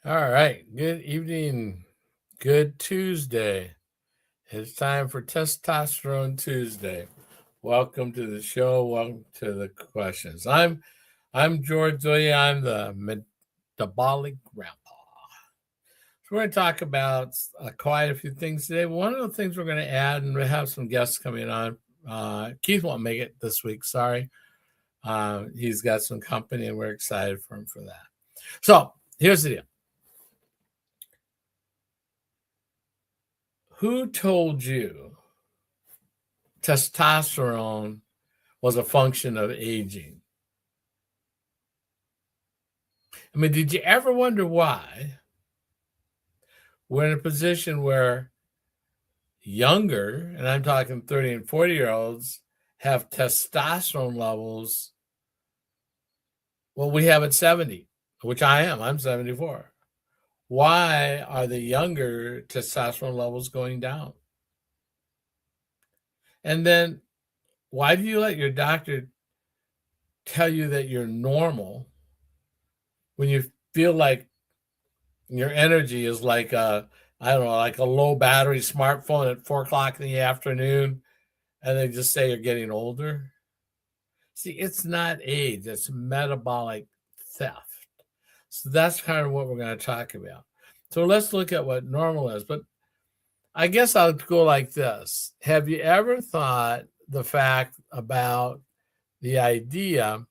All right. Good evening. Good Tuesday. It's time for Testosterone Tuesday. Welcome to the show. Welcome to the questions. I'm George Zoya. I'm the metabolic grandpa. So we're going to talk about quite a few things today. One of the things we're going to add, and we have some guests coming on. Keith won't make it this week. Sorry. He's got some company, and we're excited for him for that. So here's the deal. Who told you testosterone was a function of aging? I mean, did you ever wonder why we're in a position where younger, and I'm talking 30 and 40-year-olds, have testosterone levels, well, we have at 70, which I am. I'm 74. Why are the younger testosterone levels going down? And then why do you let your doctor tell you that you're normal when you feel like your energy is like I don't know, like a low battery smartphone at 4 o'clock in the afternoon, and they just say you're getting older? See, it's not age, it's metabolic theft. So that's kind of what we're going to talk about. So let's look at what normal is. But I guess I'll go like this. Have you ever thought the fact about the idea?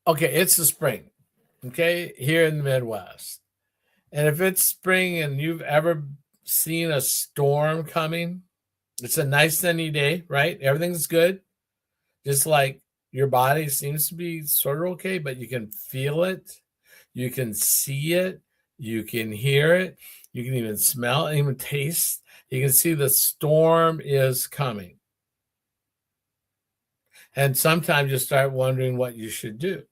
Okay, it's the spring, okay, here in the Midwest. And if it's spring and you've ever seen a storm coming, it's a nice sunny day, right? Everything's good. Just like your body seems to be sort of okay, but you can feel it. You can see it. You can hear it. You can even smell it, even taste. You can see the storm is coming. And sometimes you start wondering what you should do.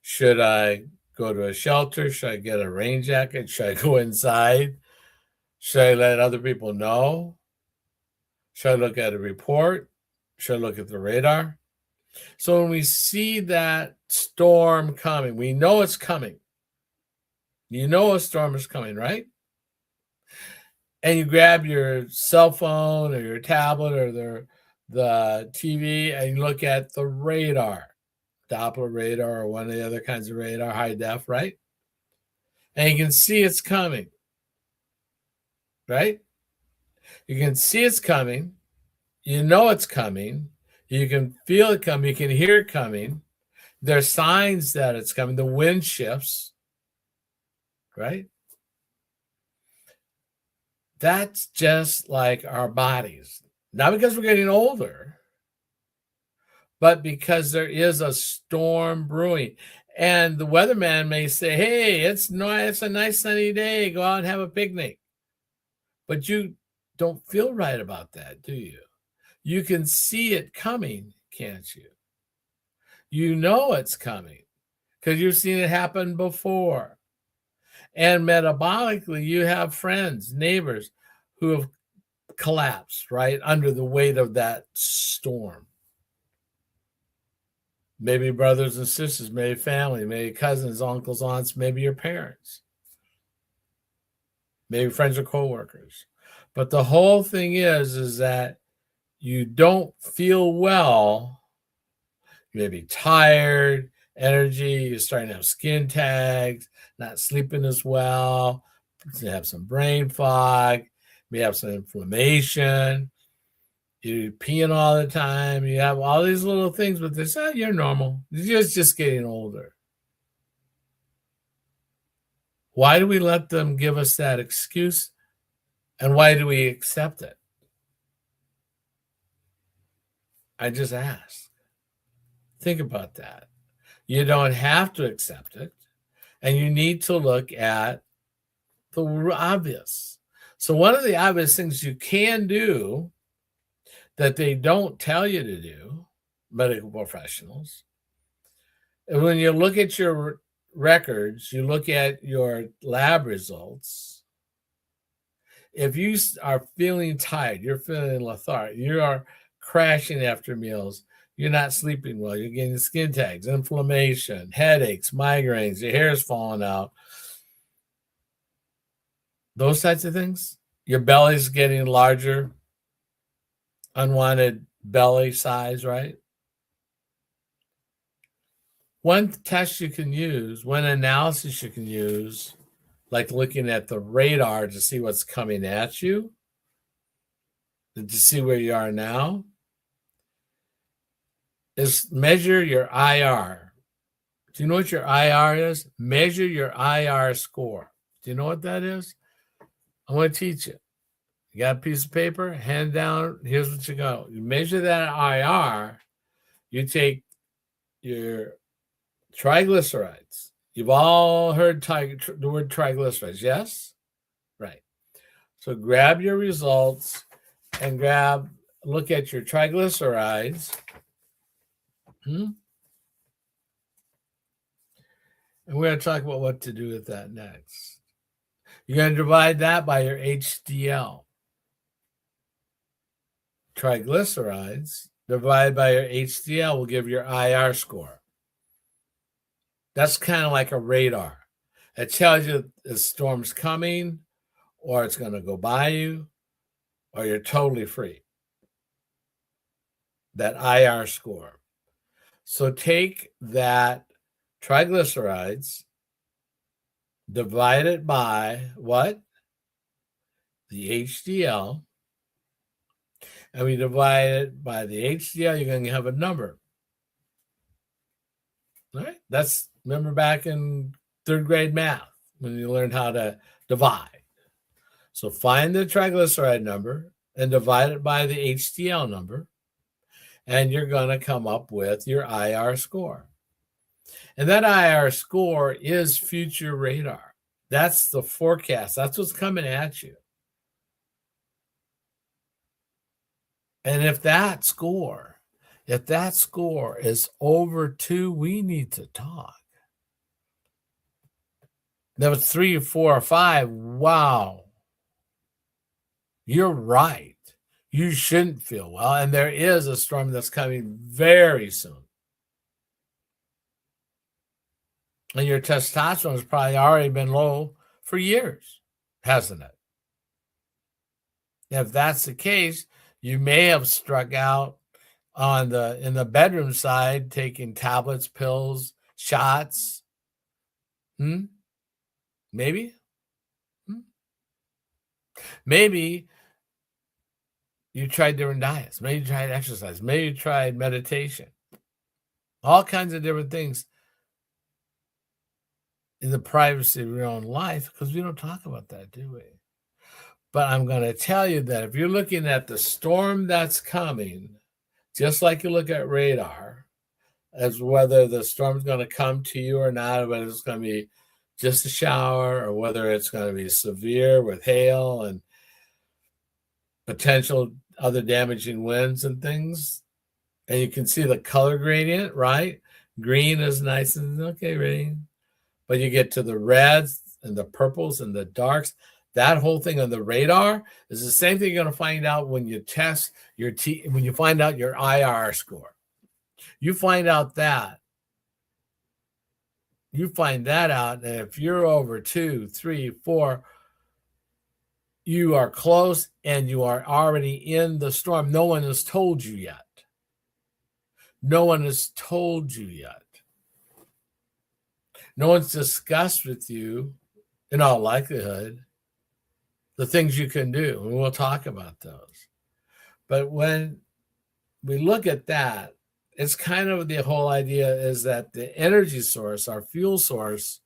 Should I go to a shelter? Should I get a rain jacket? Should I go inside? Should I let other people know? Should I look at a report? Should I look at the radar? So when we see that storm coming, we know it's coming. You know a storm is coming, right? And you grab your cell phone or your tablet or the TV and you look at the radar, Doppler radar or one of the other kinds of radar, high def, right? And you can see it's coming, right? You can see it's coming. You know it's coming. You can feel it coming. You can hear it coming. There's signs that it's coming. The wind shifts, right? That's just like our bodies. Not because we're getting older, but because there is a storm brewing. And the weatherman may say, hey, it's a nice sunny day. Go out and have a picnic. But you don't feel right about that, do you? You can see it coming, can't you? You know it's coming because you've seen it happen before. And metabolically, you have friends, neighbors who have collapsed, right, under the weight of that storm. Maybe brothers and sisters, maybe family, maybe cousins, uncles, aunts, maybe your parents, maybe friends or coworkers. But the whole thing is that you don't feel well. You may be tired, energy, you're starting to have skin tags, not sleeping as well, you have some brain fog, you have some inflammation, you're peeing all the time, you have all these little things, but they say, you're normal. You're just getting older. Why do we let them give us that excuse? And why do we accept it? I just ask. Think about that. You don't have to accept it. And you need to look at the obvious. So one of the obvious things you can do that they don't tell you to do, medical professionals, when you look at your records, you look at your lab results, if you are feeling tired, you're feeling lethargic, you are crashing after meals, you're not sleeping well, you're getting skin tags, inflammation, headaches, migraines, your hair is falling out, those types of things. Your belly's getting larger, unwanted belly size, right? One test you can use, one analysis you can use, like looking at the radar to see what's coming at you, to see where you are now, is measure your IR. Do you know what your IR is? Measure your IR score. Do you know what that is? I'm going to teach you. You got a piece of paper, hand down, here's what you go. You measure that IR, you take your triglycerides. You've all heard the word triglycerides, yes? Right. So grab your results and look at your triglycerides. And we're going to talk about what to do with that next. You're going to divide that by your HDL. Triglycerides divided by your HDL will give your IR score. That's kind of like a radar. It tells you the storm's coming, or it's going to go by you, or you're totally free. That IR score. So take that triglycerides, divide it by what? The HDL. And we divide it by the HDL, you're going to have a number. All right? That's, remember back in third grade math when you learned how to divide. So find the triglyceride number and divide it by the HDL number, and you're going to come up with your IR score. And that IR score is future radar. That's the forecast. That's what's coming at you. And if that score is over 2, we need to talk. That was 3 or 4 or 5. Wow. You're right. You shouldn't feel well. And there is a storm that's coming very soon. And your testosterone has probably already been low for years, hasn't it? If that's the case, you may have struck out in the bedroom side, taking tablets, pills, shots. Maybe. Maybe you tried different diets. Maybe you tried exercise. Maybe you tried meditation. All kinds of different things in the privacy of your own life, because we don't talk about that, do we? But I'm going to tell you that if you're looking at the storm that's coming, just like you look at radar, as whether the storm's going to come to you or not, or whether it's going to be just a shower, or whether it's going to be severe with hail and potential other damaging winds and things. And you can see the color gradient, right? Green is nice and okay, rain. But you get to the reds and the purples and the darks. That whole thing on the radar is the same thing you're going to find out when you test when you find out your IR score. You find out that. You find that out, and if you're over 2, 3, 4, you are close and you are already in the storm. No one has told you yet. No one has told you yet. No one's discussed with you, in all likelihood, the things you can do. And we'll talk about those. But when we look at that, it's kind of the whole idea is that the energy source, our fuel source,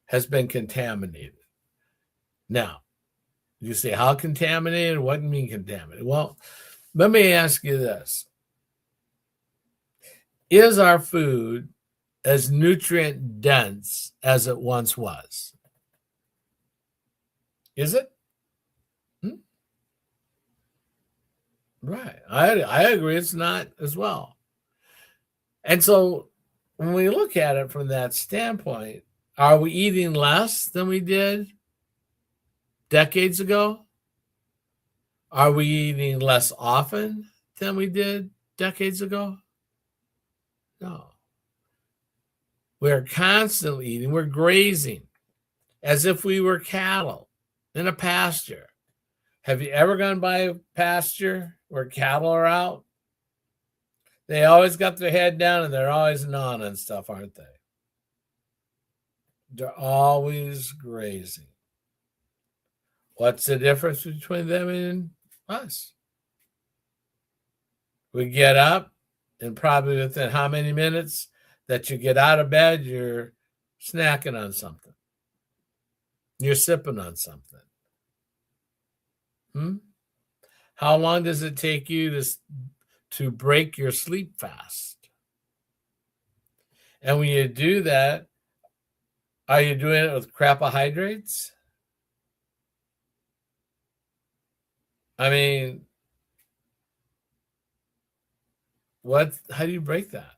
has been contaminated. Now, you say, how contaminated? What do you mean contaminated? Well, let me ask you this. Is our food as nutrient dense as it once was? Is it? Right. I agree it's not as well. And so when we look at it from that standpoint, are we eating less than we did decades ago? Are we eating less often than we did decades ago? No. We're constantly eating. We're grazing as if we were cattle in a pasture. Have you ever gone by a pasture where cattle are out? They always got their head down and they're always gnawing on stuff, aren't they? They're always grazing. What's the difference between them and us? We get up, and probably within how many minutes that you get out of bed, you're snacking on something. You're sipping on something. How long does it take you to break your sleep fast? And when you do that, are you doing it with carbohydrates? I mean, how do you break that?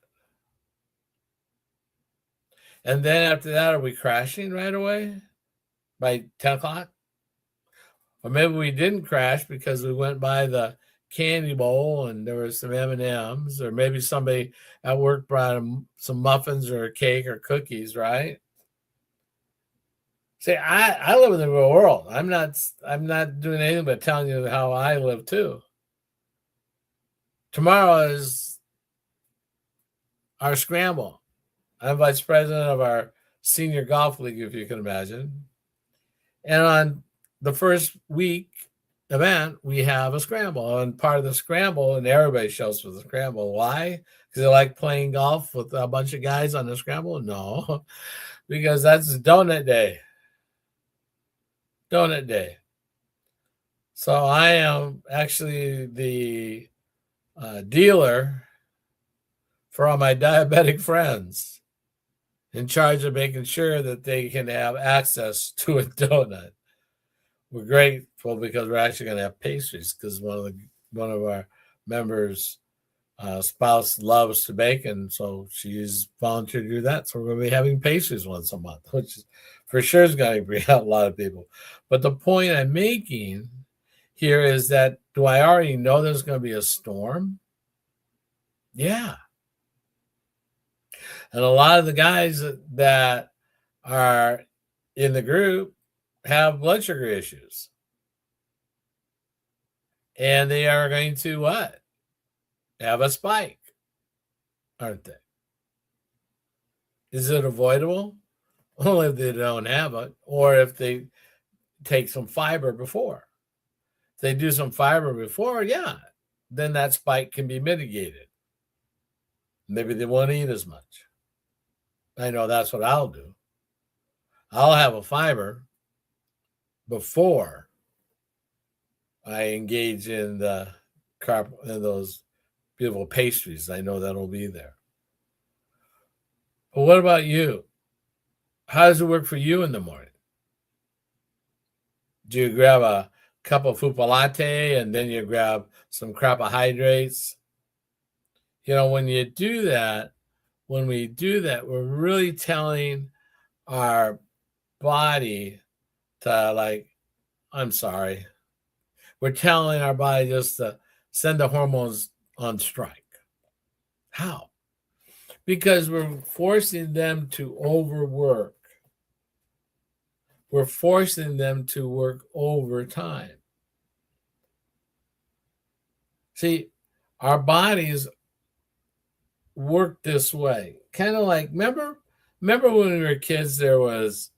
And then after that, are we crashing right away by 10 o'clock? Or maybe we didn't crash because we went by the candy bowl and there was some M&Ms, or maybe somebody at work brought some muffins or a cake or cookies, right? See, I live in the real world. I'm not doing anything but telling you how I live too. Tomorrow is our scramble. I'm vice president of our senior golf league, if you can imagine. And on the first week event, we have a scramble. And part of the scramble, and everybody shows for the scramble. Why? Because they like playing golf with a bunch of guys on the scramble? No, because that's donut day. Donut day. So I am actually the dealer for all my diabetic friends, in charge of making sure that they can have access to a donut. We're grateful because we're actually going to have pastries, because one of our members' spouse loves to bake, and so she's volunteered to do that. So we're going to be having pastries once a month, which is, for sure is going to bring out a lot of people. But the point I'm making here is that, do I already know there's going to be a storm? Yeah. And a lot of the guys that are in the group have blood sugar issues. And they are going to what? Have a spike, aren't they? Is it avoidable? Only if they don't have it, or if they take some fiber before. If they do some fiber before, yeah, then that spike can be mitigated. Maybe they won't eat as much. I know that's what I'll do. I'll have a fiber before I engage in those beautiful pastries. I know that'll be there. But what about you? How does it work for you in the morning? Do you grab a cup of fupa latte and then you grab some carbohydrates? When we do that, we're really telling our body to, I'm sorry. We're telling our body just to send the hormones on strike. How? Because we're forcing them to overwork. We're forcing them to work overtime. See, our bodies work this way. Kind of like, remember when we were kids, there was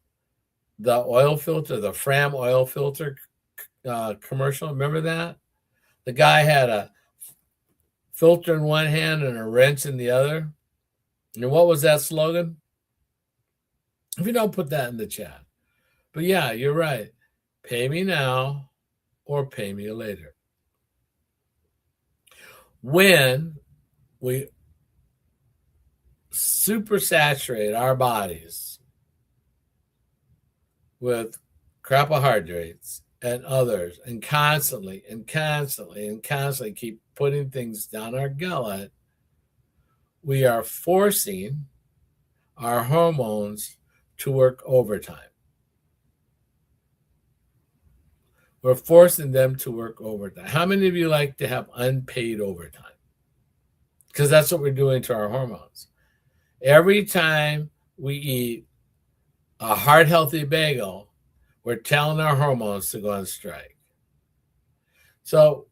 the oil filter, the Fram oil filter commercial. Remember that? The guy had a filter in one hand and a wrench in the other. And what was that slogan? If you don't, put that in the chat. But yeah, you're right. Pay me now or pay me later. When we supersaturate our bodies with carbohydrates and others, and constantly keep putting things down our gullet, we are forcing our hormones to work overtime. We're forcing them to work overtime. How many of you like to have unpaid overtime? Because that's what we're doing to our hormones. Every time we eat a heart healthy bagel, we're telling our hormones to go on strike. So,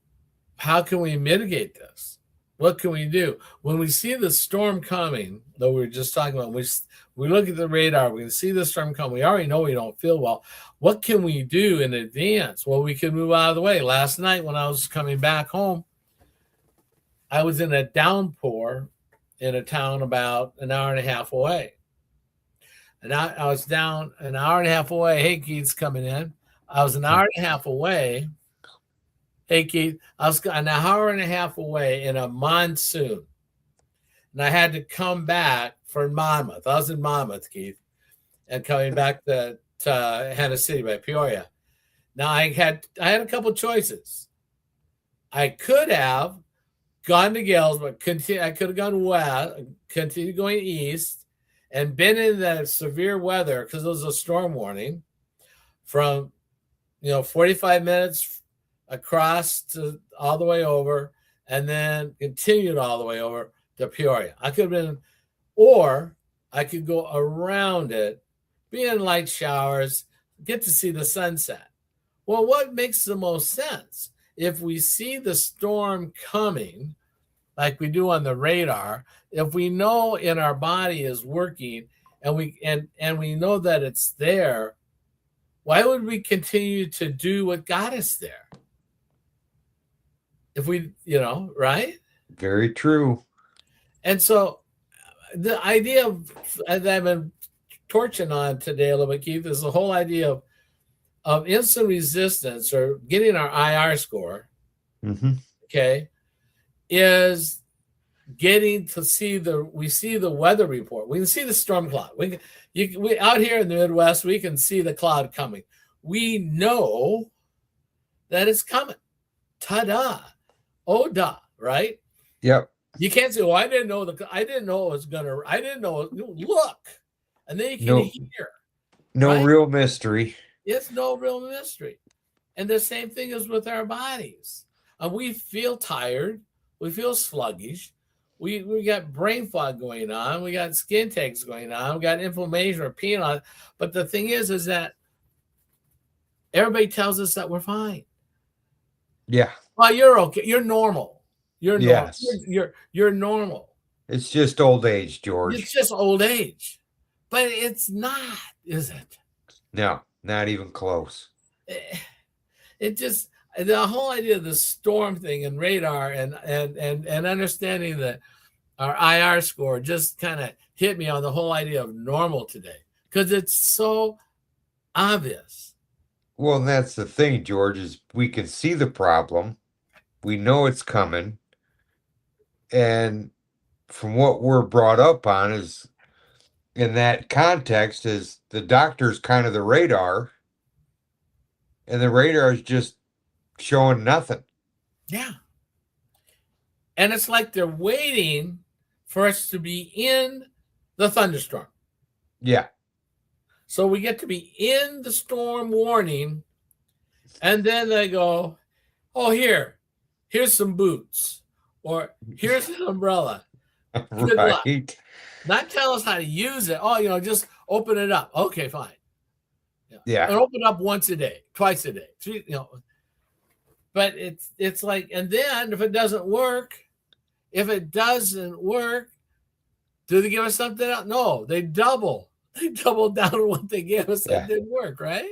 how can we mitigate this? What can we do when we see the storm coming? Though we were just talking about, we look at the radar, we can see the storm coming. We already know we don't feel well. What can we do in advance? Well, we can move out of the way. Last night when I was coming back home, I was in a downpour in a town about an hour and a half away. And I was down an hour and a half away. Hey, Keith's coming in. I was an hour and a half away. Hey, Keith, I was an hour and a half away in a monsoon. And I had to come back for Monmouth. I was in Monmouth, Keith, and coming back to Hannah City by Peoria. Now I had a couple choices. I could have gone to Gales, but I could have gone west, continued going east, and been in that severe weather because it was a storm warning from 45 minutes across to all the way over, and then continued all the way over to Peoria. I could have been, or I could go around it, be in light showers, get to see the sunset. Well, what makes the most sense? If we see the storm coming, like we do on the radar, if we know in our body is working and we know that it's there, why would we continue to do what got us there? If we, right? Very true. And so the idea that I've been torching on today a little bit, Keith, is the whole idea of insulin resistance or getting our IR score, okay, is getting to see we see the weather report. We can see the storm cloud. We out here in the Midwest, we can see the cloud coming. We know that it's coming. Ta-da. Oh, da, right? Yep. You can't say, "Well, I didn't know it was gonna." I didn't know. Look, and then you can hear. No right? real mystery. It's no real mystery, and the same thing is with our bodies. We feel tired. We feel sluggish. We got brain fog going on. We got skin takes going on. We got inflammation or peeing on. But the thing is that everybody tells us that we're fine. Yeah. Well, you're okay. You're normal. You're normal. Yes. You're normal. It's just old age, George. It's just old age. But it's not, is it? No, not even close. It just the whole idea of the storm thing and radar and understanding that our IR score just kind of hit me on the whole idea of normal today because it's so obvious. Well, and that's the thing, George, is we can see the problem. We know it's coming. And from what we're brought up on is in that context is the doctor's kind of the radar. And the radar is just showing nothing. Yeah. And it's like they're waiting for us to be in the thunderstorm. Yeah. So we get to be in the storm warning, and then they go, "Oh, here's some boots, or here's an umbrella. Good luck." Not tell us how to use it. Oh, just open it up. Okay, fine. Yeah. And open it up once a day, twice a day. But it's like, and then if it doesn't work, do they give us something else? No, they double. They doubled down on what they gave us that didn't work, right?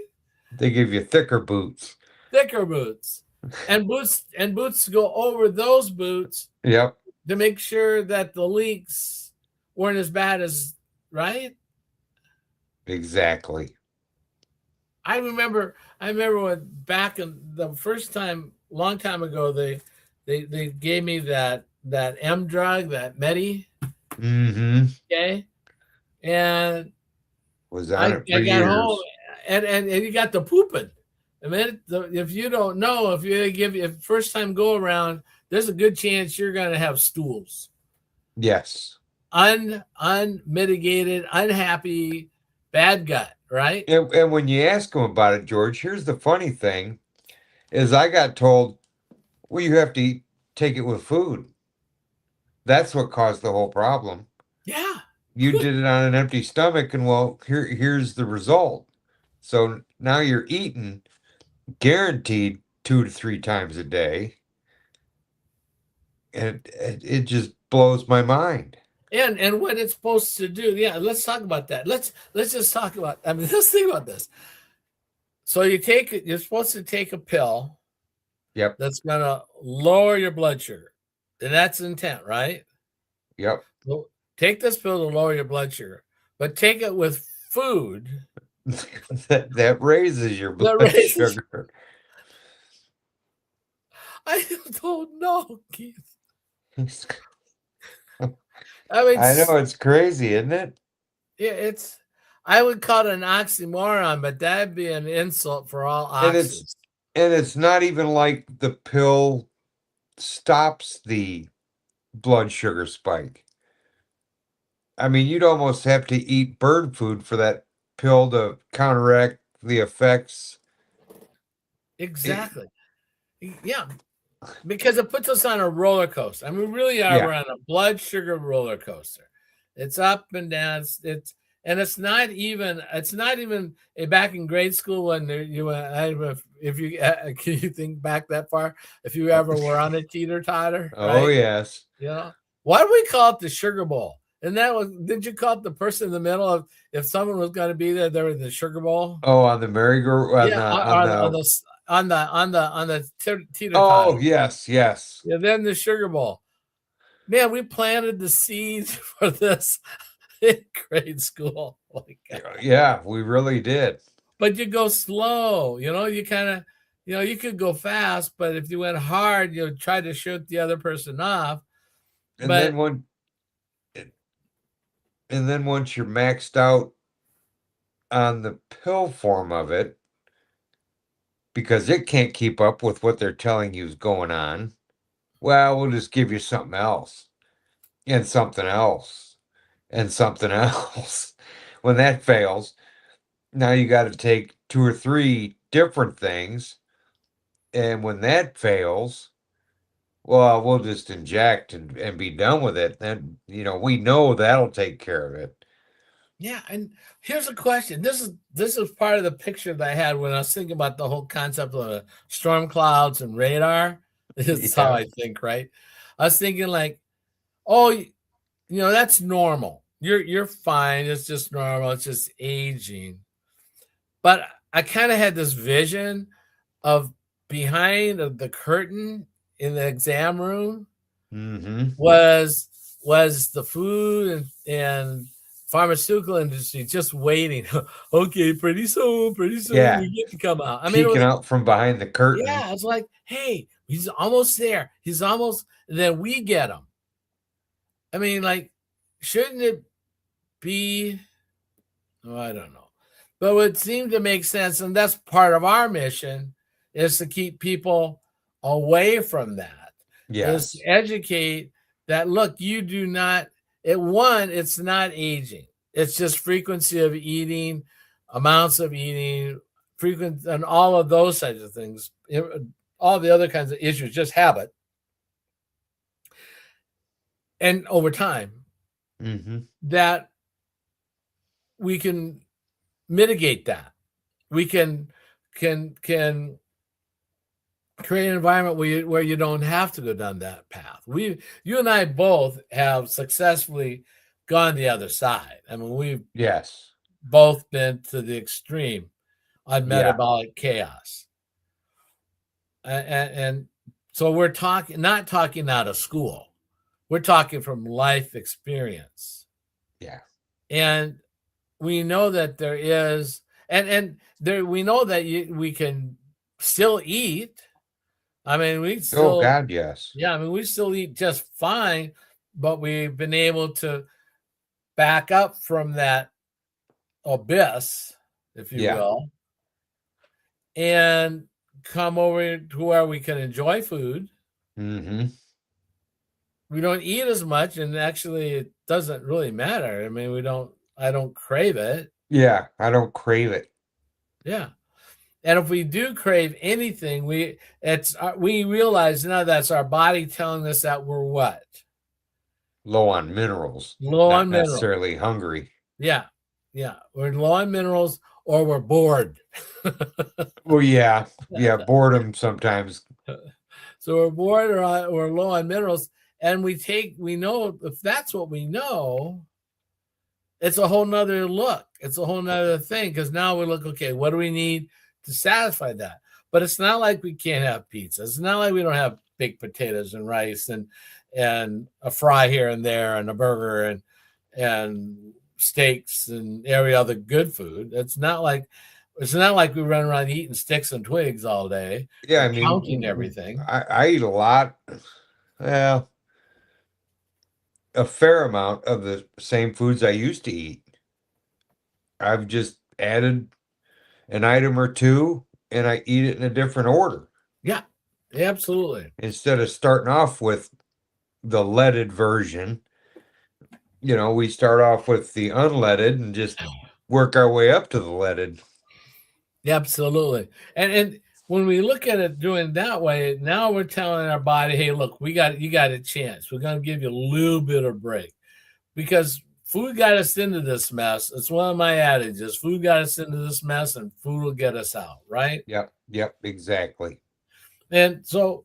They give you thicker boots. Thicker boots. And boots go over those boots. Yep. To make sure that the leaks weren't as bad as, right? Exactly. I remember when back in the first time, long time ago, they gave me that M drug, that Medi. Mm-hmm. Okay. And was on it for I got years. home and you got the pooping. I mean, if you don't know, if first time go around, there's a good chance you're going to have stools. Yes. Unmitigated, unhappy, bad gut, right? And when you ask them about it, George, here's the funny thing, is I got told, well, you have to take it with food. That's what caused the whole problem. Yeah. you did it on an empty stomach, and well, here's the result. So now you're eating guaranteed 2 to 3 times a day, and it just blows my mind. And what it's supposed to do. Yeah, let's talk about that. Let's just talk about. I mean, let's think about this. So you're supposed to take a pill Yep, that's gonna lower your blood sugar, and that's the intent, right? yep. Well, take this pill to lower your blood sugar, but take it with food That raises your that blood raises. sugar. I don't know, Keith. I I mean, know it's crazy, isn't it? yeah, it's. I would call it an oxymoron, but that'd be an insult for all And it's oxys. and it's not even like the pill stops the blood sugar spike. I mean, you'd almost have to eat bird food for that pill to counteract the effects. It, Exactly. Yeah, because it puts us on a roller coaster. I mean, we really are. yeah, We're on a blood sugar roller coaster. It's up and down. It's and it's not even. It's not even back in grade school when you. I don't know if you can you think back that far. If you ever were on a teeter totter, oh right? yes. You know why do we call it the sugar bowl? And that was. Did you call it the person in the middle of if someone was going to be there? There was the sugar bowl. Oh, on the merry-go on Yeah, the on on the the teeter oh totter. yes, yes. Yeah, then the sugar bowl. Man, we planted the seeds for this in grade school. Oh my God. Yeah, we really did. But you go slow, you kind of, you could go fast, but if you went hard, you try to shoot the other person off. And But then when and then once you're maxed out on the pill form of it, because it can't keep up with what they're telling you is going on, well, we'll just give you something else and something else and something else. When that fails, now you got to take 2 or 3 different things. And when that fails, well, we'll just inject and be done with it. Then, we know that'll take care of it. yeah, and here's a question. This is part of the picture that I had when I was thinking about the whole concept of storm clouds and radar. This is how Yeah. I think, right? I was thinking like, oh, that's normal. You're fine. It's just normal. It's just aging. But I kind of had this vision of behind the curtain in the exam room Mm-hmm. was the food and pharmaceutical industry just waiting. Okay, pretty soon Yeah. you get to come out. I mean, it Peeking was out from behind the curtain. yeah, it's like, hey, he's almost there. He's almost. And then we get him. I mean, like, shouldn't it be? Oh, I don't know. But it would seem to make sense, and that's part of our mission is to keep people away from that, is to Yes. educate that look, you do not it's not aging. It's just frequency of eating, amounts of eating, frequent and all of those types of things. All the other kinds of issues, just habit. And over time, Mm-hmm. that we can mitigate that. We can create an environment where you don't have to go down that path. You and I both have successfully gone the other side. I mean, we've Yes. both been to the extreme on Yeah. metabolic chaos, and so we're not talking out of school. We're talking from life experience, Yeah. and we know that there is, and there we know that we can still eat. I mean, Oh God, yes. yeah, I mean, we still eat just fine, but we've been able to back up from that abyss, if you Yeah. will, and come over to where we can enjoy food. Mm-hmm. We don't eat as much, and actually, it doesn't really matter. I mean, I don't crave it. Yeah. I don't crave it. Yeah. And if we do crave anything, we realize now that's our body telling us that we're what? low on minerals, low not on minerals. necessarily hungry. Yeah, yeah, we're low on minerals or we're bored. Well, yeah, yeah, boredom sometimes. So we're bored or we're low on minerals, and we know if that's what we know, it's a whole nother look. It's a whole nother thing because now we look, okay, what do we need to satisfy that? But it's not like we can't have pizza. It's not like we don't have baked potatoes and rice and a fry here and there and a burger and steaks and every other good food. It's not like we run around eating sticks and twigs all day Yeah, or I mean, counting everything. I eat a lot, well, a fair amount of the same foods I used to eat. I've just added an item or two and I eat it in a different order. Yeah, absolutely. Instead of starting off with the leaded version, we start off with the unleaded and just work our way up to the leaded. Absolutely. And when we look at it doing that way, now we're telling our body, hey, look, you got a chance. We're gonna give you a little bit of break. Because food got us into this mess. It's one of my adages. Food got us into this mess and food will get us out, right? Yep, yep, exactly. And so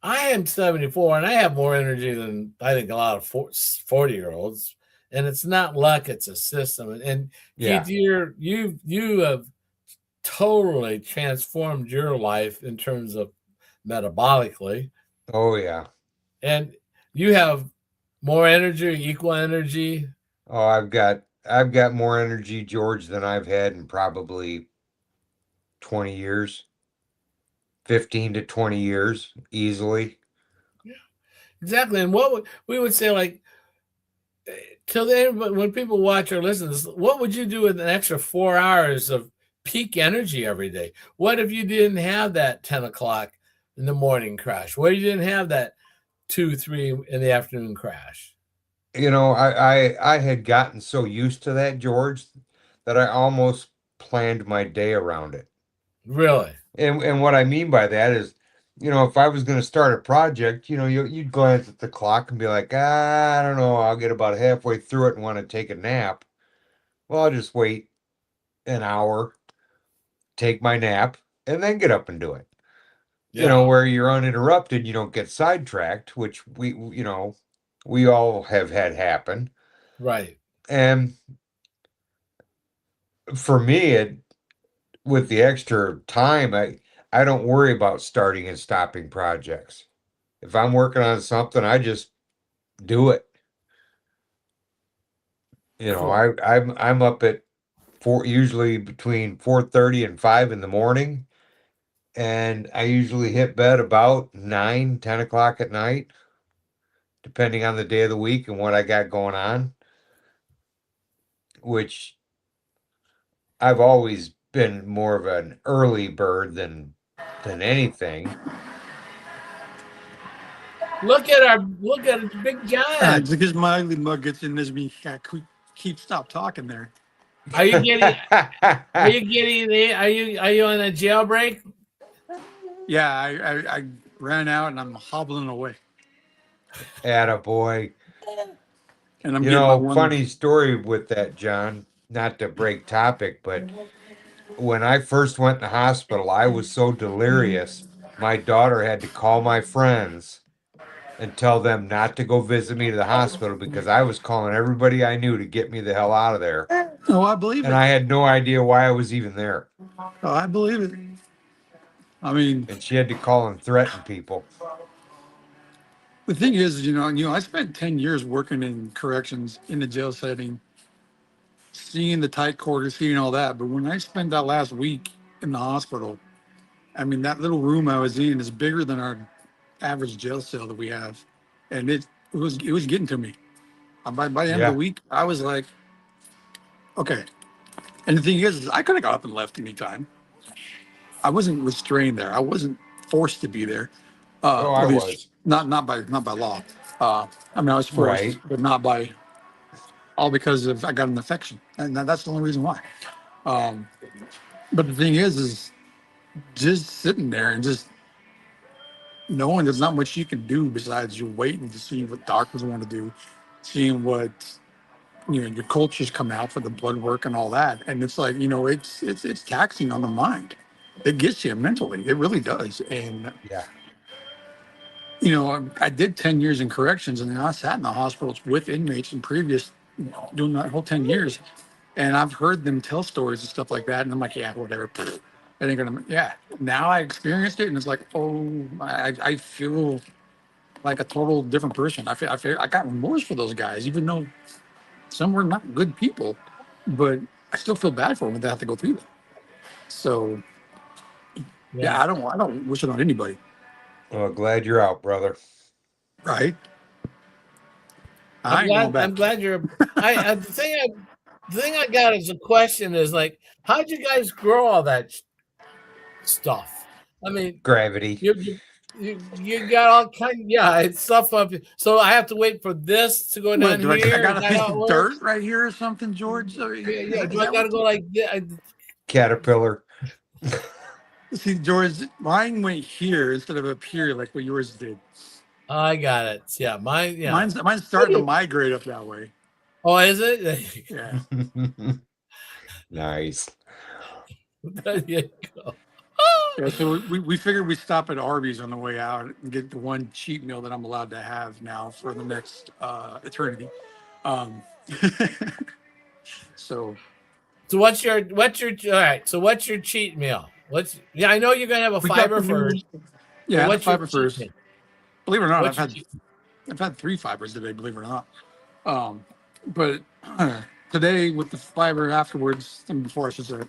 I am 74 and I have more energy than I think a lot of 40-year-olds. And it's not luck, it's a system. And Yeah. Keith, you have totally transformed your life in terms of metabolically. Oh yeah. And you have more energy, equal energy. Oh, I've got more energy, George, than I've had in probably 20 years, 15 to 20 years, easily. Yeah, exactly. And we would say, like, till then, when people watch or listen to this, what would you do with an extra 4 hours of peak energy every day? What if you didn't have that 10 o'clock in the morning crash? What if you didn't have that 2, 3 in the afternoon crash? I had gotten so used to that, George, that I almost planned my day around it. Really? And what I mean by that is, if I was going to start a project, you'd glance at the clock and be like, I don't know, I'll get about halfway through it and want to take a nap. Well, I'll just wait an hour, take my nap, and then get up and do it. Yeah, Where you're uninterrupted, you don't get sidetracked, which we all have had happen. right. And for me, with the extra time, I don't worry about starting and stopping projects. If I'm working on something, I just do it. Cool. I'm up at usually between 4:30 and 5 in the morning, and I usually hit bed about 9, 10 o'clock at night, depending on the day of the week and what I got going on, which I've always been more of an early bird than anything. Look at Big John. It's because my ugly mug gets in this me. Keep stop talking there. Are you getting are you getting are you on a jailbreak? Yeah, I ran out and I'm hobbling away, Attaboy. and I'm getting my one. Funny story with that, John, not to break topic, but when I first went to hospital, I was so delirious. My daughter had to call my friends and tell them not to go visit me to the hospital because I was calling everybody I knew to get me the hell out of there. Oh, I believe And it. I had no idea why I was even there. Oh, I believe it. I mean, And she had to call and threaten people. the thing is, I spent 10 years working in corrections in the jail setting, seeing the tight quarters, seeing all that. But when I spent that last week in the hospital, I mean, that little room I was in is bigger than our average jail cell that we have, and it was getting to me. By the end of the Yeah. week, I was like, okay. And the thing is I could have got up and left anytime. I wasn't restrained there. I wasn't forced to be there. Oh, At I least was. not by law. I mean, I was forced, Right. but not by all because of I got an infection, and that's the only reason why. But the thing is just sitting there and just knowing there's not much you can do besides you're waiting to see what doctors want to do, seeing what your cultures come out for the blood work and all that. And it's like, it's taxing on the mind. It gets you mentally. It really does. And Yeah. I did 10 years in corrections, and then I sat in the hospitals with inmates in previous, doing that whole 10 years. And I've heard them tell stories and stuff like that. And I'm like, yeah, whatever. I ain't gonna, yeah. Now I experienced it, and it's like, oh, I feel like a total different person. I feel, I got remorse for those guys, even though some were not good people, but I still feel bad for them when they have to go through that. So, yeah, Yeah. I don't wish it on anybody, Well, glad you're out, brother. right? I I'm ain't going glad. back. I'm glad you're. The thing I got as a question is like, how'd you guys grow all that stuff? I mean, Gravity. you got all kind. Yeah, it's stuff up. So I have to wait for this to go What, down do I here. got Is a that piece how it of works? dirt right here or something, George? I mean, Yeah, yeah. is Do I that got to what go like this? Caterpillar. see, George, mine went here instead of up here like what yours did. I got it. Yeah, mine. Yeah. Mine's starting to migrate up that way. Oh, is it? Yeah. Nice. There you go. Yeah, so we figured we'd stop at Arby's on the way out and get the one cheat meal that I'm allowed to have now for the next eternity. Um, so So all right? So what's your cheat meal? I know you're gonna have a we got the fiber new, first, but yeah, the what's your fiber cheat first. meal? Believe it or not, What's your cheat? I've had 3 fibers today. Believe it or not, but today with the fiber afterwards and before I should say,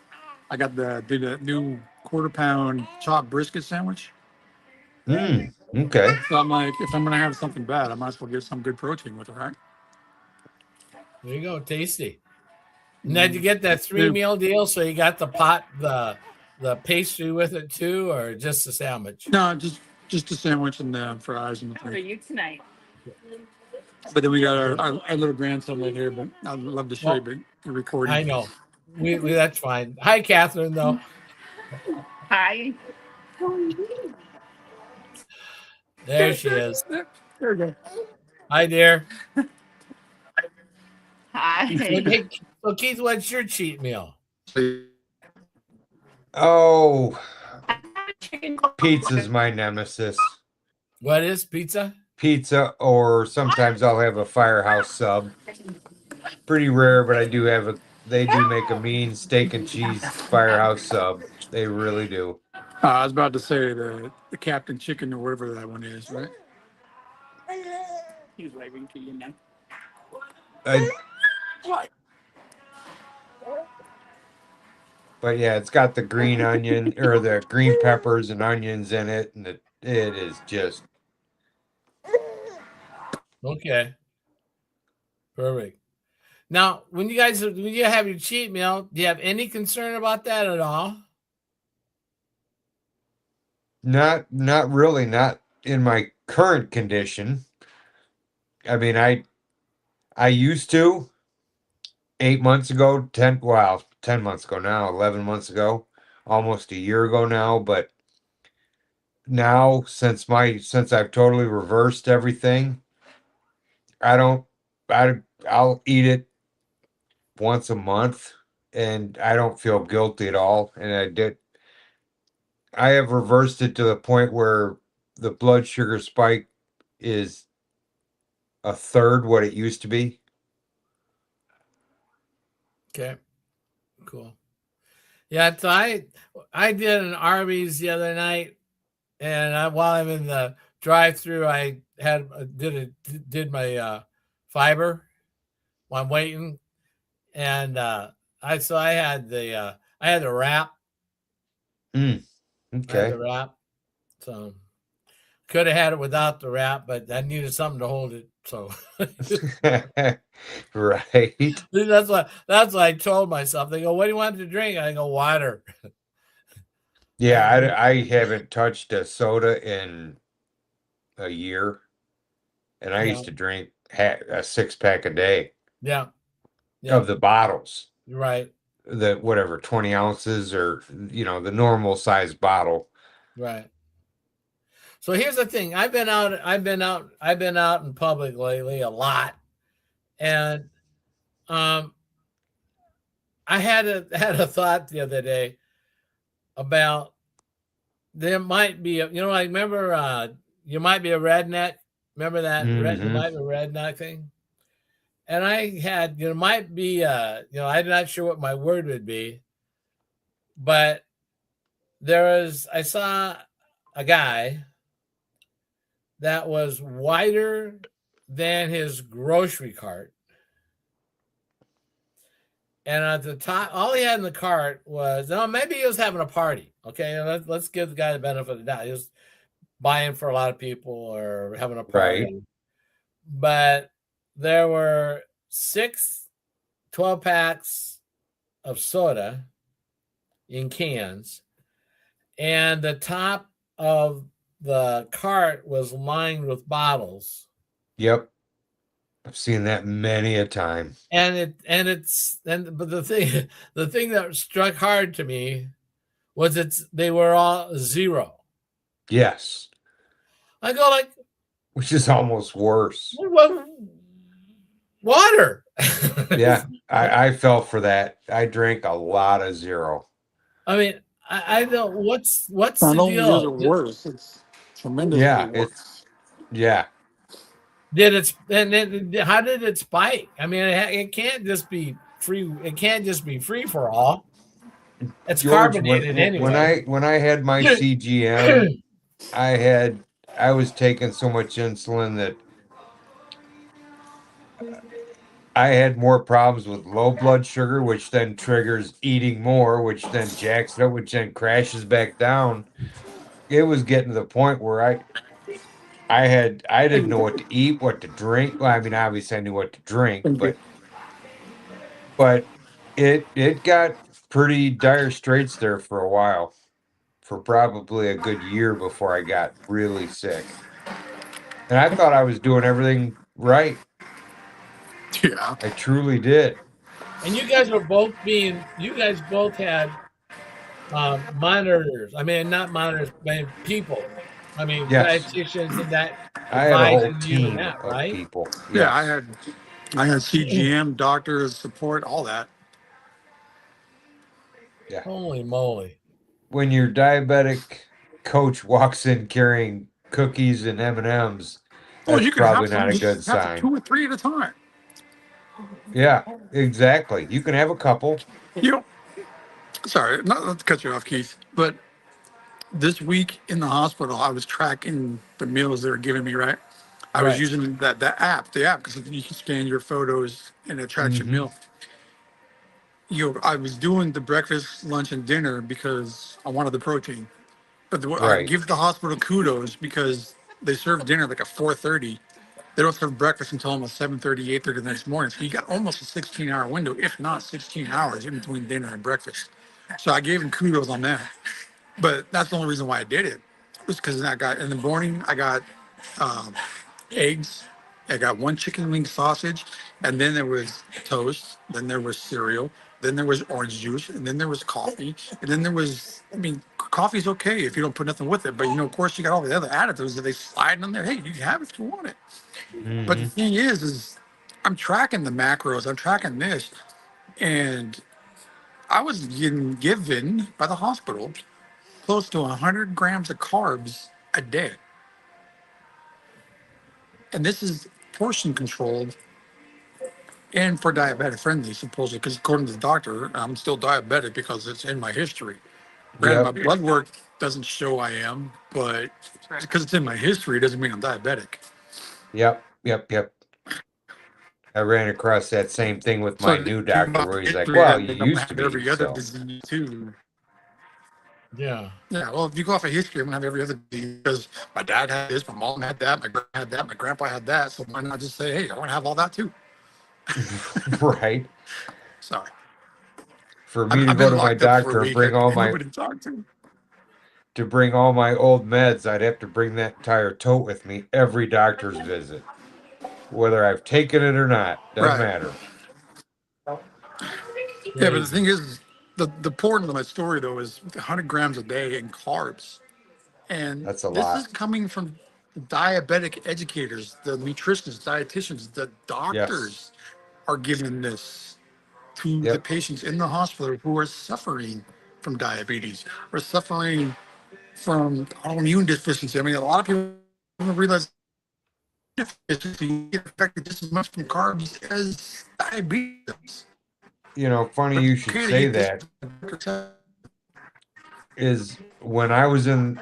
I did a new quarter-pound chopped brisket sandwich. Okay. So I'm like, if I'm gonna have something bad, I might as well get some good protein with it, right? There you go, tasty. And then you get that three Dude, meal deal, so you got the pastry with it too, or just a sandwich. no, just a sandwich and the fries and the For thing. you tonight. But then we got our little grandson right here. But I'd love to show you, Well, but you're recording. I know. We that's fine. Hi, Catherine. Though. Hi. There she is. There we go. Hi, dear. Hi. Hey, so Keith, what's your cheat meal? Oh, Chicken pizza's my nemesis. What is pizza? Pizza, or sometimes I'll have a firehouse sub. Pretty rare, but they do make a mean steak and cheese firehouse sub. They really do. I was about to say the Captain Chicken or whatever that one is, right? He's waving to you now. I, but yeah, it's got the green onion or the green peppers and onions in it, and it is just Okay. Perfect. Now, when you have your cheat meal, do you have any concern about that at all? not really, not in my current condition. I mean, I used to 8 months ago, 10 months ago now, 11 months ago, almost a year ago now, but now since I've totally reversed everything, I don't I'll eat it once a month and I don't feel guilty at all. And I have reversed it to the point where the blood sugar spike is a third what it used to be. Okay. Cool. Yeah, so I did an Arby's the other night, and while I'm in the drive-through, I did my fiber while I'm waiting, and I had the wrap. I had the Okay. wrap, so could have had it without the wrap, but I needed something to hold it. So Right. that's what I told myself. They go, "What do you want to drink?" I go, "Water." Yeah, I haven't touched a soda in a year, and I Yeah, used to drink a 6 pack a day yeah, yeah. of the bottles, You're right, the whatever 20 ounces or the normal size bottle. right. So here's the thing. I've been out in public lately a lot. And I had a thought the other day about there might be I remember you might be a redneck. Remember that you Mm-hmm. might be a redneck thing? And I had, might be I'm not sure what my word would be, but I saw a guy that was wider than his grocery cart. And at the top, all he had in the cart was, maybe he was having a party. Okay, let's give the guy the benefit of the doubt. He was buying for a lot of people or having a Right. party. But there were 6 12-packs of soda in cans, and the top of the cart was lined with bottles. Yep. I've seen that many a time. But the thing that struck hard to me was they were all zero. Yes. I go like, Which is almost worse. what water? Yeah. I fell for that. I drank a lot of zero. I mean, I don't. What's Not the only is deal? it worse, it's tremendously Yeah. worse. Yeah. How did it spike? I mean, it can't just be free. It can't just be free for all. It's George, carbonated anyway. when I had my CGM, I was taking so much insulin that I had more problems with low blood sugar, which then triggers eating more, which then jacks it up, which then crashes back down. It was getting to the point where I didn't know what to eat, what to drink. Well, I mean, obviously I knew what to drink, Thank you. but it got pretty dire straits there for a while, for probably a good year before I got really sick. And I thought I was doing everything right. Yeah. I truly did. And you guys both had monitors. I mean, not monitors, but people. I mean, Yes. dietitians and that I had a whole advising you and team that, of right? people. Yeah, Yes. I had CGM, doctors, support, all that. Yeah. Holy moly! When your diabetic coach walks in carrying cookies and M&Ms, Well, that's you can have probably not some, a good just have sign. 2 or 3 at a time. Yeah, exactly. You can have a couple. You know, sorry, not to cut you off, Keith, but this week in the hospital, I was tracking the meals they were giving me, right? I was Right. using the app, because you can scan your photos and it tracks your Mm-hmm. meal. I was doing the breakfast, lunch, and dinner because I wanted the protein. But I Right. give the hospital kudos because they serve dinner like at 4:30. They don't serve breakfast until almost 7:30, 8:30 the next morning. So you got almost a 16-hour window, if not 16 hours in between dinner and breakfast. So I gave them kudos on that. But that's the only reason why I did it. Was because I got in the morning, I got um, eggs. I got 1 chicken wing sausage, and then there was toast. Then there was cereal. Then there was orange juice, and then there was coffee, and then there was. I mean, coffee's okay if you don't put nothing with it, but of course, you got all the other additives that they slide in there. Hey, you can have it if you want it. But the Mm-hmm. thing is I'm tracking the macros. I'm tracking this, and I was getting given by the hospital close to 100 grams of carbs a day. And this is portion controlled and for diabetic friendly, supposedly, because according to the doctor, I'm still diabetic because it's in my history. Granted, my Yep. blood work doesn't show I am, but because it's in my history, it doesn't mean I'm diabetic. Yep. Yep. Yep. I ran across that same thing with So my if new you go doctor off where the he's like, history, well, then you I'm gonna used to have be, every other so. disease too. Yeah. Yeah, well, if you go off of history, I'm gonna have every other disease because my dad had this, my mom had that, my grandpa had that, my grandpa had that. So why not just say, hey, I want to have all that too? Right. Sorry, For me to I've go been to my locked up for a doctor and week. I bring all have my nobody to talk to. old meds, I'd have to bring that entire tote with me every doctor's visit, whether I've taken it or not. Doesn't Right. matter. Yeah, but the thing Crazy. is, the point of my story though is 100 grams a day in carbs. And That's a this is lot. coming from diabetic educators, the nutritionists, dietitians, the Yes. doctors are giving this to the Yep. patients in the hospital who are suffering from diabetes or suffering from autoimmune deficiency. I mean, a lot of people don't realize deficiency get affected just as much from carbs as diabetes. Funny But you it's should okay to say eat this. that. Is when I was in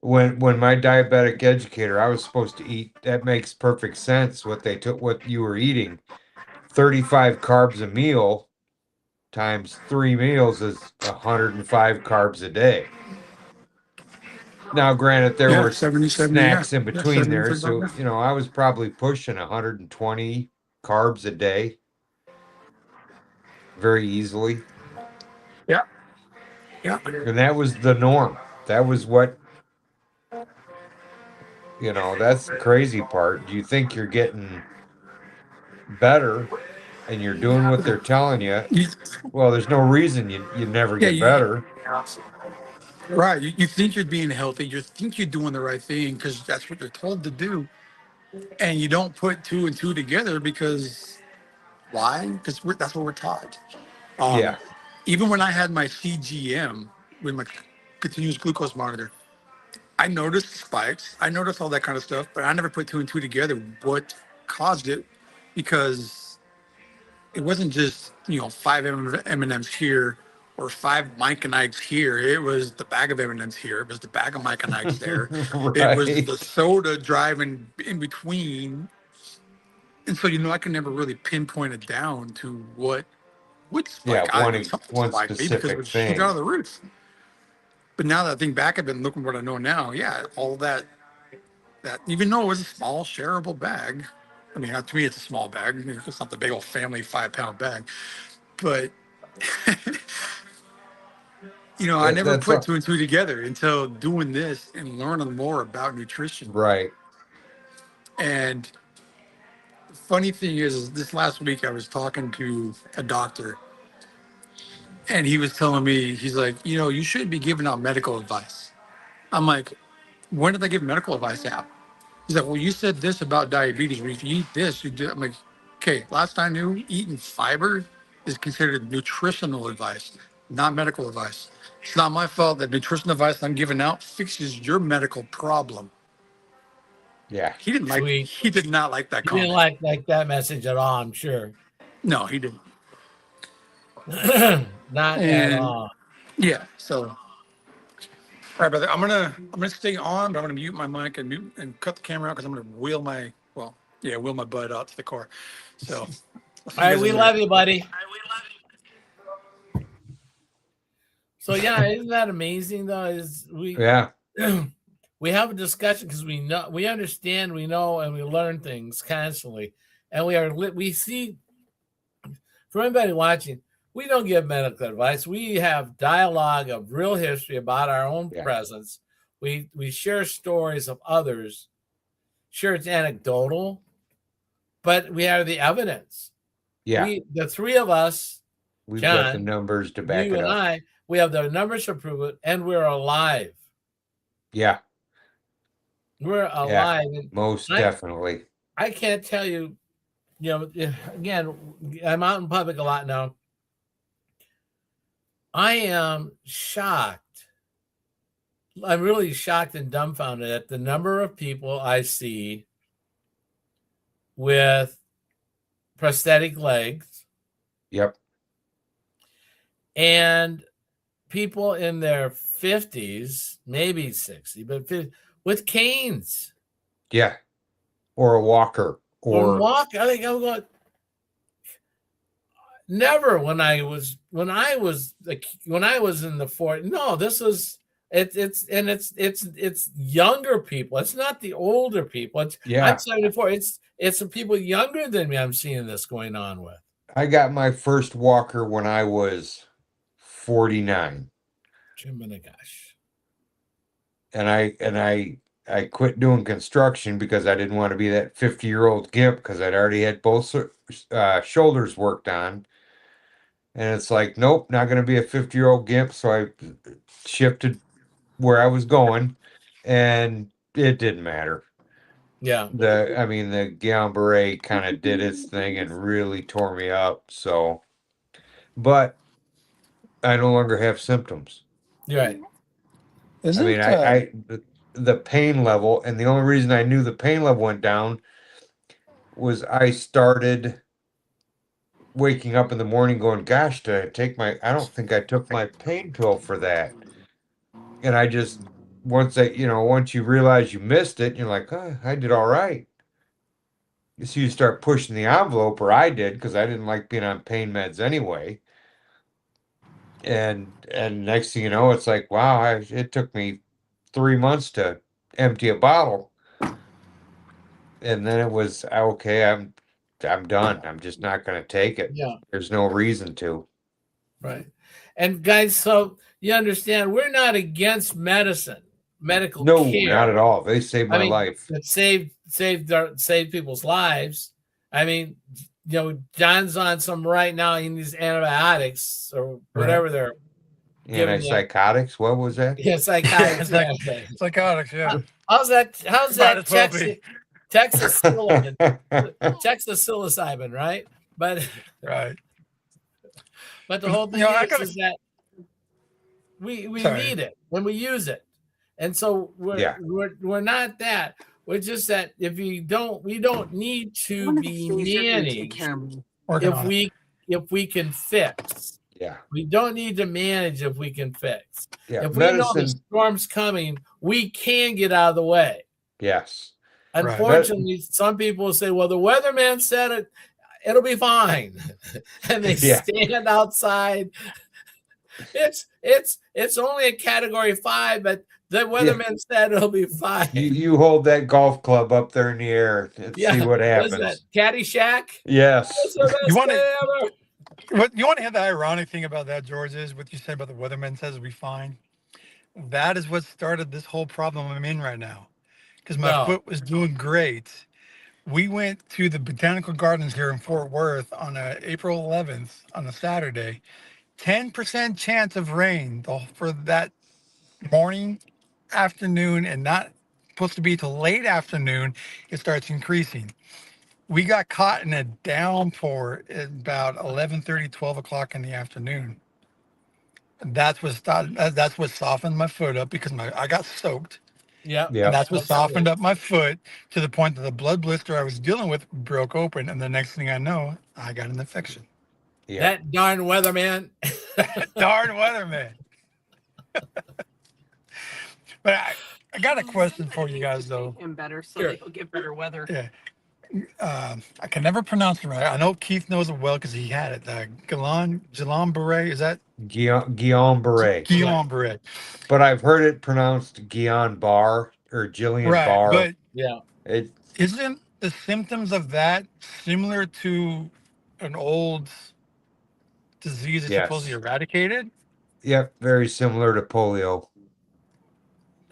when my diabetic educator, I was supposed to eat. That makes perfect sense. What you were eating, 35 carbs a meal times 3 meals is 105 carbs a day. Now, granted, there Yeah, were 70, 70, yeah. snacks in Yeah, between 70, there, so 35. I was probably pushing 120 carbs a day very easily, Yeah, yeah. and that was the norm. That was what That's the crazy part. You think you're getting better, and you're doing what they're telling you. You, Well, there's no reason you never yeah, get better. right. You think you're being healthy. You think you're doing the right thing because that's what you're told to do. And you don't put two and two together because why? Because that's what we're taught. Um, Yeah, Even when I had my CGM with my continuous glucose monitor, I noticed spikes. I noticed all that kind of stuff, but I never put two and two together. What caused it? Because it wasn't just five M&Ms here or five Myconites here. It was the bag of M&Ms here. It was the bag of Myconites there. It was the right. soda driving in between. And so I can never really pinpoint it down to what Yeah, spike. I know something one spiked me because it specific would shoot out thing. of the roof. But now that I think back, I've been looking what I know now. Yeah, all that even though it was a small shareable bag. I mean, to me, it's a small bag. It's not the big old family 5 pound bag, but I never That's put two and two together until doing this and learning more about nutrition. right. And the funny thing is this last week I was talking to a doctor, and he was telling me, he's like, you shouldn't be giving out medical advice. I'm like, when did I give medical advice out? He's like, well, you said this about diabetes. Well, if you eat this, you do. I'm like, okay, last I knew, eating fiber is considered nutritional advice, not medical advice. It's not my fault that nutrition advice I'm giving out fixes your medical problem. Yeah. Sweet. He did not like that You didn't comment. like that message at all, I'm sure. No, he didn't. Not at And all. yeah, so all right, brother. I'm gonna stay on, but I'm gonna mute my mic and mute and cut the camera out because I'm gonna wheel my butt out to the car. So I'll see All you right, guys in we a minute. love you, buddy. So yeah, isn't that amazing though? Is Yeah. we have a discussion because we understand, we know, and we learn things constantly, and we see. For anybody watching, we don't give medical advice. We have dialogue of real history about our own Yeah. presence. We share stories of others. Sure, it's anecdotal, but we have the evidence. Yeah. The three of us, We've got the John, numbers to back you it and up. I, we have the numbers to prove it, and we're alive. Yeah. We're Yeah. alive. And Most definitely. I can't tell you, again, I'm out in public a lot now. I am shocked. I'm really shocked and dumbfounded at the number of people I see with prosthetic legs Yep. and people in their 50s, maybe 60, but 50, with canes. Yeah. Or a walker. Or Or walk. I think I'm going. Never when I was in the fort. No, this is it's younger people. It's not the older people. I'm yeah. 74. It's the people younger than me I'm seeing this going on with. I got my first walker when I was 49. Jiminy gosh. And I quit doing construction because I didn't want to be that 50-year-old gimp because I'd already had both shoulders worked on. And it's like, nope, not going to be a 50-year-old gimp. So I shifted where I was going. and it didn't matter. Yeah. The Guillain-Barré kind of did its thing and really tore me up. So, but I no longer have symptoms. You're right. I mean, Isn't the pain level, and the only reason I knew the pain level went down was I started waking up in the morning going, gosh, did I take I don't think I took my pain pill for that. And I just, once you realize you missed it, you're like, oh, I did all right. So you start pushing the envelope, or I did, because I didn't like being on pain meds anyway. And next thing you know, it's like, wow, it took me 3 months to empty a bottle. And then it was, okay, I'm done. I'm just not going to take it. Yeah. There's no reason to. Right. And guys, so you understand, we're not against medical No, care. not at all. They saved my life. It saved people's lives. I mean, John's on some right now in these antibiotics or whatever they're giving you. Antipsychotics? What was that? Yeah, psychotics. psychotics? Yeah. How's that Might as well be. Texas psilocybin, right? But Right. But the whole thing is that we need it when we use it, and so we're not that. We're just that we don't need to be managed if we can fix. Yeah. We don't need to manage if we can fix. Yeah. If we know the storm's coming, we can get out of the way. Yes. Unfortunately, some people say, well, the weatherman said it'll be fine. And they stand outside. It's only a category 5, but the weatherman said it'll be fine. You hold that golf club up there in the air and see what happens. What is that? Caddyshack? Yes. You want to have the ironic thing about that, George, is what you said about the weatherman says it'll be fine. That is what started this whole problem I'm in right now. Because my foot was doing great. We went to the Botanical Gardens here in Fort Worth on April 11th on a Saturday. 10% chance of rain for that morning, afternoon, and not supposed to be till late afternoon. It starts increasing. We got caught in a downpour at about 11:30, 12 o'clock in the afternoon. That's what softened my foot up because I got soaked. Yeah. And that's what softened up my foot to the point that the blood blister I was dealing with broke open. And the next thing I know, I got an infection. Yeah. That darn weatherman. Darn weatherman. But I got a question for you guys, though. And better, so they'll get better weather. Yeah. I can never pronounce it right. I know Keith knows it well because he had it. Guillain-Barré, is that? Guillain-Barré. Guillain-Barré. But I've heard it pronounced Guillain-Barré or Jillian-Barr. But yeah, isn't the symptoms of that similar to an old disease that's supposedly eradicated? Yep, very similar to polio.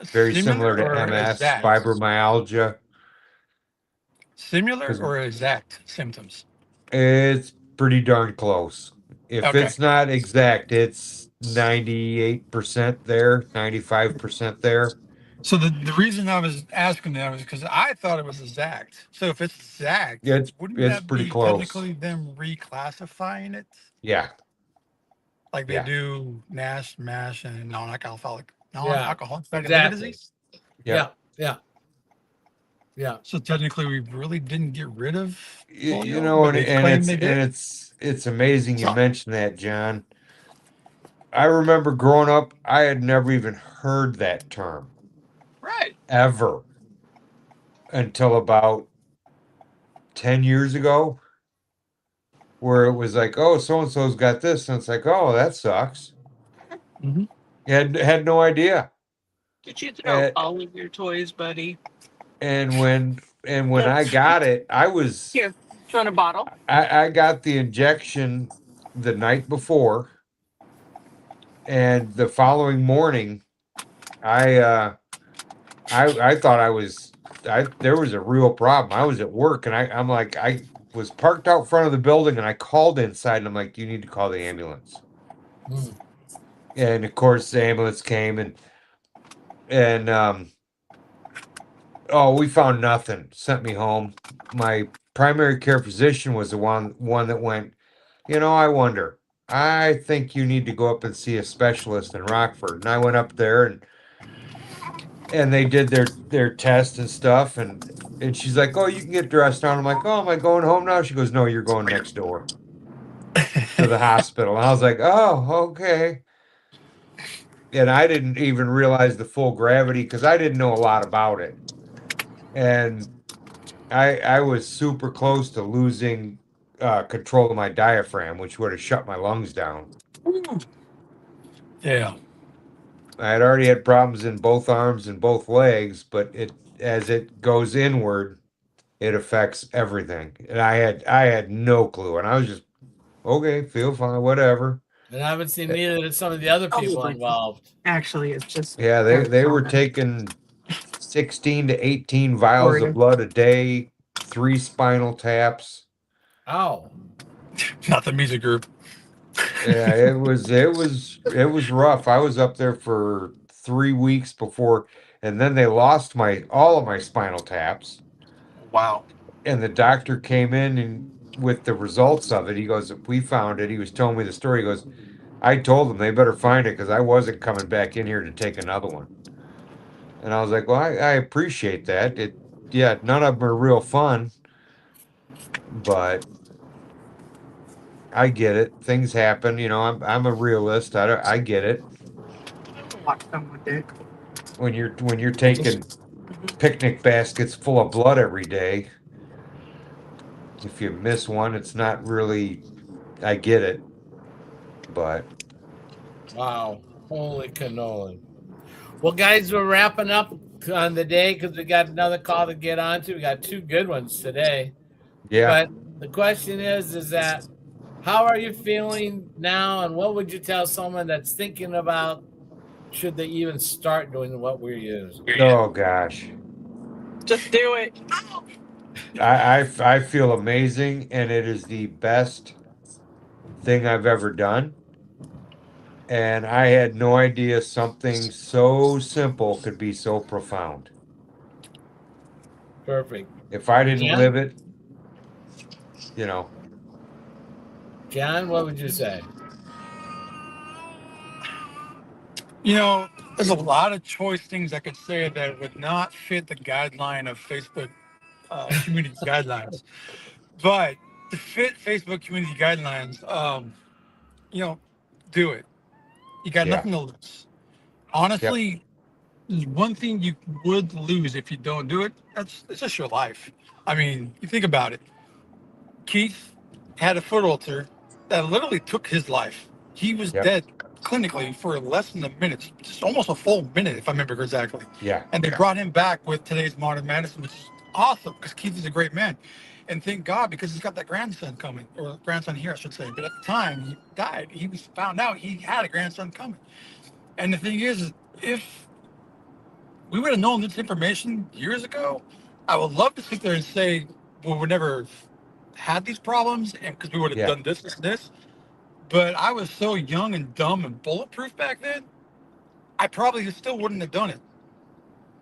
Very similar to MS, fibromyalgia. Similar or exact symptoms? It's pretty darn close. If it's not exact, it's 98% there, 95% there. So the reason I was asking that was because I thought it was exact. So if it's exact, wouldn't that pretty be close. Technically them reclassifying it? Yeah. Like they do NASH, MASH, and non-alcoholic disease? Yeah. So technically, we really didn't get rid of polio, it's amazing you mentioned that, John. I remember growing up, I had never even heard that term. Right. Ever. Until about 10 years ago, where it was like, oh, so-and-so's got this, and it's like, oh, that sucks. Mm-hmm. Had no idea. Did you throw all of your toys, buddy? And when I got it, I was here. Do you want a bottle? I got the injection the night before, and the following morning, I thought there was a real problem. I was at work, and I'm like, I was parked out front of the building, and I called inside, and I'm like, you need to call the ambulance. And of course, the ambulance came, and Oh, we found nothing. Sent me home. My primary care physician was the one that went, I wonder. I think you need to go up and see a specialist in Rockford. And I went up there and they did their test and stuff and she's like, "Oh, you can get dressed now." I'm like, "Oh, am I going home now?" She goes, "No, you're going next door to the hospital." And I was like, "Oh, okay." And I didn't even realize the full gravity because I didn't know a lot about it. And I was super close to losing control of my diaphragm, which would have shut my lungs down. Yeah. I had already had problems in both arms and both legs, but as it goes inward, it affects everything. And I had no clue, and I was just okay, feel fine, whatever. And I haven't seen neither did some of the other people involved. Actually, it's just Yeah, they were taking 16 to 18 vials of Oregon. blood a day, 3 spinal taps. Oh, Not the music group. Yeah, it was rough. I was up there for 3 weeks before, and then they lost my all of my spinal taps. Wow. And the doctor came in and with the results of it, he goes, "We found it." He was telling me the story. He goes, "I told them they better find it because I wasn't coming back in here to take another one." And I was like, "Well, I appreciate that. Yeah, none of them are real fun, but I get it. Things happen. I'm a realist. I get it. Watch them with it. When you're taking picnic baskets full of blood every day, if you miss one, it's not really. I get it, but wow. Holy cannoli. Well, guys, we're wrapping up on the day because we got another call to get on to. We got 2 good ones today. yeah, But the question is that how are you feeling now? And what would you tell someone that's thinking about should they even start doing what we're using? oh gosh. Just do it. I feel amazing, and it is the best thing I've ever done. And I had no idea something so simple could be so profound. Perfect. If I didn't Jan? live it, you know, John, what would you say? There's a lot of choice things I could say that would not fit the guideline of Facebook community guidelines. But to fit Facebook community guidelines, do it. You got yeah, nothing to lose. yep, Honestly, there's one thing you would lose if you don't do it. It's just your life. I mean, you think about it. Keith had a foot ulcer that literally took his life. He was yep, dead clinically for less than a minute, just almost a full minute, if I remember exactly. yeah, And they brought him back with today's modern medicine, which is awesome because Keith is a great man. And thank God because he's got that grandson coming, or grandson here, I should say. But at the time he died, he was found out he had a grandson coming. And the thing is if we would have known this information years ago, I would love to sit there and say, well, we never had these problems and because we would have yeah, done this. But I was so young and dumb and bulletproof back then, I probably still wouldn't have done it.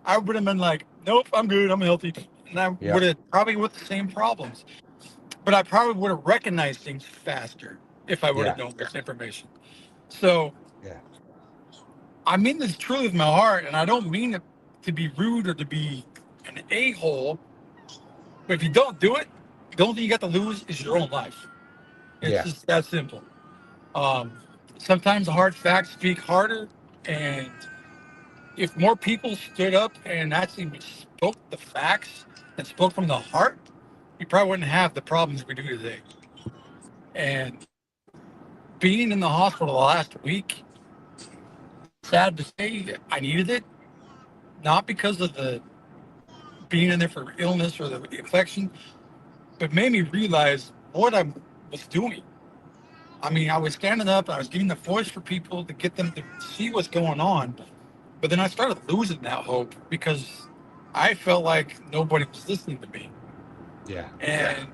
I would have been like, nope, I'm good, I'm healthy. And I yeah, would have probably with the same problems. But I probably would have recognized things faster if I would have yeah, known this information. So yeah, I mean this truly with my heart, and I don't mean it to be rude or to be an a-hole. But if you don't do it, the only thing you got to lose is your own life. It's yeah, just that simple. Um, Sometimes the hard facts speak harder, and if more people stood up and actually spoke the facts and spoke from the heart, we probably wouldn't have the problems we do today. And being in the hospital the last week, sad to say, I needed it, not because of the being in there for illness or the infection, but made me realize what I was doing. I mean, I was standing up, I was giving the voice for people to get them to see what's going on. But then I started losing that hope because I felt like nobody was listening to me. yeah, And,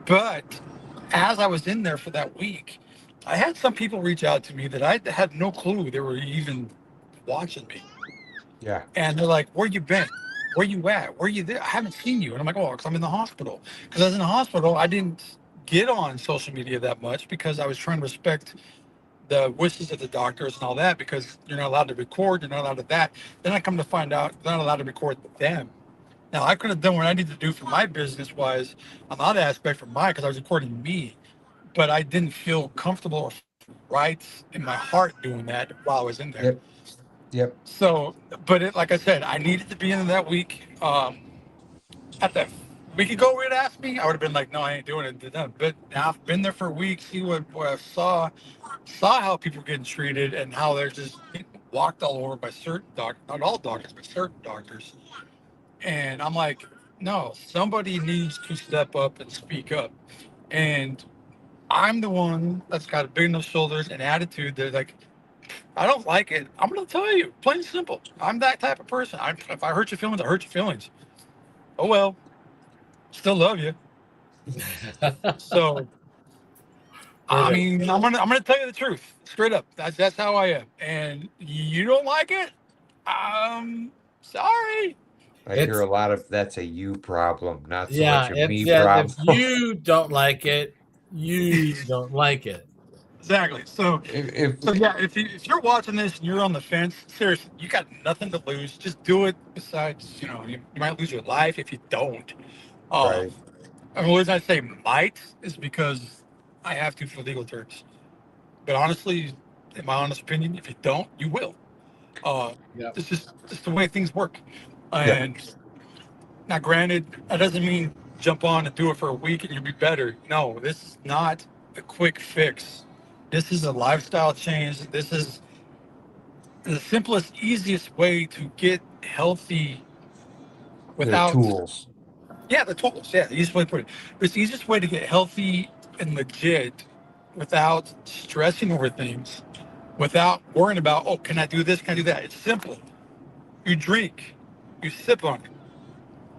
but as I was in there for that week, I had some people reach out to me that I had no clue they were even watching me. Yeah. And they're like, "Where you been? Where you at? Where you there? I haven't seen you." And I'm like, "Oh, because I'm in the hospital." Because I was in the hospital, I didn't get on social media that much because I was trying to respect the wishes of the doctors and all that, because you're not allowed to record, you're not allowed to that. Then I come to find out they're not allowed to record them. Now I could have done what I need to do for my business wise on that aspect for mine, because I was recording me, but I didn't feel comfortable or right in my heart doing that while I was in there. Yep. Yep. So, but like I said, I needed to be in that week. At that week ago, would have asked me, I would have been like, "No, I ain't doing it." But now I've been there for a week, see what I saw how people are getting treated and how they're just getting walked all over by certain doctors, not all doctors, but certain doctors. And I'm like, no, somebody needs to step up and speak up. And I'm the one that's got big enough shoulders and attitude that, like, I don't like it, I'm gonna tell you, plain and simple. I'm that type of person. If I hurt your feelings, I hurt your feelings. Oh well, still love you. So I Perfect. mean, I'm gonna tell you the truth, straight up. That's how I am. And you don't like it? Sorry. I hear It's a lot of that's a you problem, not so yeah, much a it's me yeah. If problem. you don't like it, you don't like it. Exactly. So if yeah, if you're watching this and you're on the fence, seriously, you got nothing to lose. Just do it. Besides, you might lose your life if you don't. Um, right, I mean, the reason I say might is because I have to for legal terms. But honestly, in my honest opinion, if you don't, you will. Yep. It's just the way things work. yeah, And now, granted, that doesn't mean jump on and do it for a week and you'll be better. No, this is not a quick fix. This is a lifestyle change. This is the simplest, easiest way to get healthy they're without, tools. yeah, the tools. Yeah, the easiest way to put it. It's the easiest way to get healthy and legit without stressing over things, without worrying about, oh, can I do this? Can I do that? It's simple. You drink, you sip on it.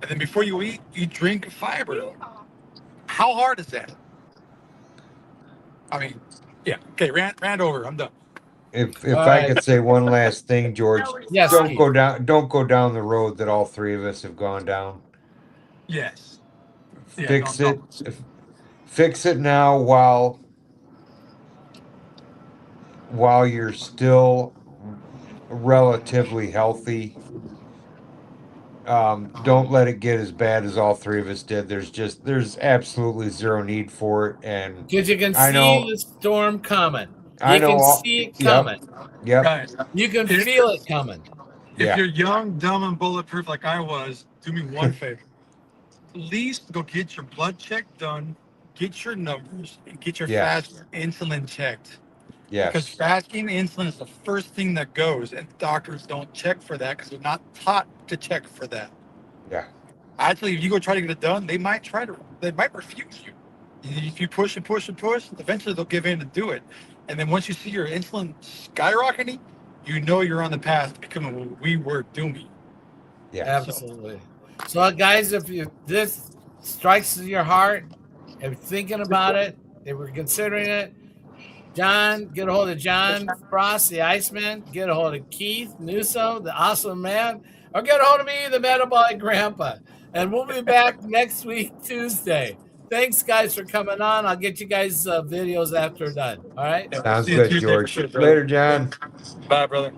And then before you eat, you drink fiber. How hard is that? I mean, yeah. Okay, rant over. I'm done. All If I right. could say one last thing, George, Yes, Keith. don't go down the road that all three of us have gone down. Yes. Yeah, Fix don't it. don't. Fix it now while you're still relatively healthy. Don't let it get as bad as all three of us did. There's absolutely zero need for it. And Because you can I see know the storm coming. I You know can all, see it yep, coming. yep, Guys, You can if, feel it coming. if yeah, you're young, dumb, and bulletproof like I was, do me one favor. At least go get your blood check done, get your numbers, and get your yes, fast insulin checked. Because yes, fasting insulin is the first thing that goes, and doctors don't check for that because they're not taught to check for that. yeah, Actually, if you go try to get it done, they might refuse you. If you push and push and push, eventually they'll give in and do it. And then once you see your insulin skyrocketing, you know you're on the path to becoming what we were doing. yeah. So, Absolutely. So, guys, if this strikes your heart, if you're thinking about it, if we're considering it, John, get a hold of John Frost, the Iceman. Get a hold of Keith Newso, the awesome man. Or get a hold of me, the metabolic grandpa. And we'll be back next week, Tuesday. Thanks, guys, for coming on. I'll get you guys videos after done. All right. yeah, we'll Sounds see you good, Tuesday for George. sure, brother. Later, John. Bye, brother.